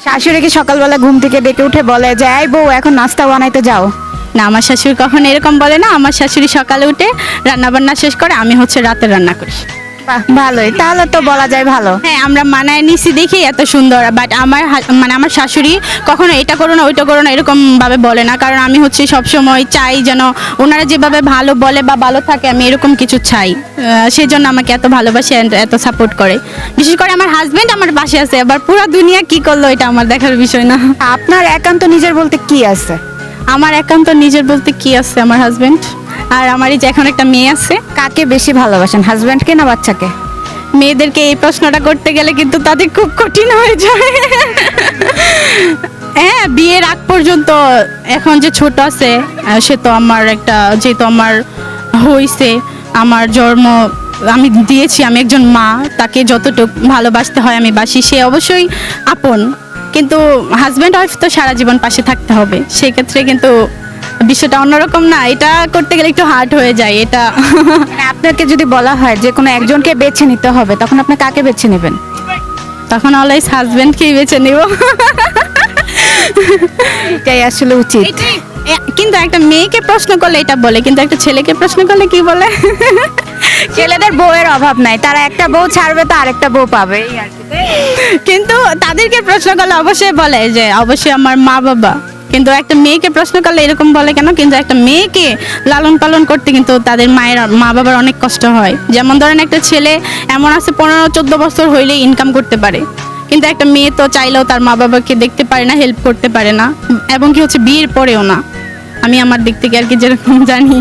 শাশুড়ি কি সকালবেলা ঘুম থেকে ডেকে উঠে বলে যে এই বউ এখন নাস্তা বানাইতে যাও? না, আমার শাশুড়ি কখনো এরকম বলে না। আমার শাশুড়ি সকালে উঠে রান্না বান্না শেষ করে আমি হচ্ছে রাতে রান্না করি। বাহ, ভালোই, তাহলে তো বলা যায় ভালো। হ্যাঁ, আমরা মানায় নিছি দেখি এত সুন্দর। বাট আমার মানে আমার শাশুড়ি কখনো এটা করো না ওইটা করো না এরকম ভাবে বলে না, কারণ আমি হচ্ছে সবসময় চাই যেন ওনারা যেভাবে ভালো বলে বা ভালো থাকে আমি এরকম কিছু চাই। সেই জন্য আমাকে এত ভালোবাসে and এত সাপোর্ট করে। বিশেষ করে আমার হাজবেন্ড আমার পাশে আছে, আবার পুরো দুনিয়া কি করলো এটা আমার দেখার বিষয় না। আপনার একান্ত নিজের বলতে কি আছে? আমার একান্ত নিজের বলতে কি আছে, আমার হাজবেন্ড আর আমার এই যে এখন একটা মেয়ে আছে। কাকে বেশি ভালোবাসেন, হাজবেন্ডকে না বাচ্চাকে? মেয়েদেরকে এই প্রশ্নটা করতে গেলে কিন্তু তাদের খুব কঠিন হয়ে যায়। হ্যাঁ, বিয়ের আগ পর্যন্ত এখন যে ছোট আছে সে তো আমার একটা, যেহেতু আমার হইছে, আমার জন্ম আমি দিয়েছি, আমি একজন মা, তাকে যতটুকু ভালোবাসতে হয় আমি বাসি, সে অবশ্যই আপন। কিন্তু হাজব্যান্ড ওয়াইফ তো সারা জীবন পাশে থাকতে হবে, সেক্ষেত্রে কিন্তু বিষয়টা অন্যরকম না, এটা করতে গেলে একটু হার্ড হয়ে যায় এটা। মানে আপনাকে যদি বলা হয় যে কোনো একজনকে বেছে নিতে হবে, তখন আপনি কাকে বেছে নেবেন? তখন অলওয়েজ হাজব্যান্ডকেই বেছে নিব। এটাই আসলে উচিত। কিন্তু একটা মেয়েকে প্রশ্ন করলে এটা বলে, কিন্তু একটা ছেলেকে প্রশ্ন করলে কি বলে? ছেলেদের বউয়ের অভাব নাই, তারা একটা বউ ছাড়বে তো আরেকটা বউ পাবে, এই আর কি। কিন্তু তাদেরকে প্রশ্ন করলে অবশ্যই বলে যে অবশ্যই আমার মা বাবা, কিন্তু একটা মেয়েকে প্রশ্ন করলে এরকম বলে কেন? কিন্তু একটা মেয়েকে লালন পালন করতে কিন্তু তাদের মায়ের মা বাবার অনেক কষ্ট হয়। যেমন ধরেন একটা ছেলে এমন আছে 15-14 বছর হইলেই ইনকাম করতে পারে, কিন্তু একটা মেয়ে তো চাইলেও তার মা বাবাকে দেখতে পারে না, হেল্প করতে পারে না, এবং কি হচ্ছে বিয়ের পরেও না। আমি আমার দিক থেকে আর কি যেরকম জানি,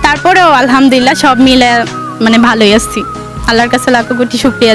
তারপরেও আলহামদুলিল্লাহ সব মিলে মানে ভালোই আছি। আল্লাহর কাছে লাখো কোটি শুকরিয়া।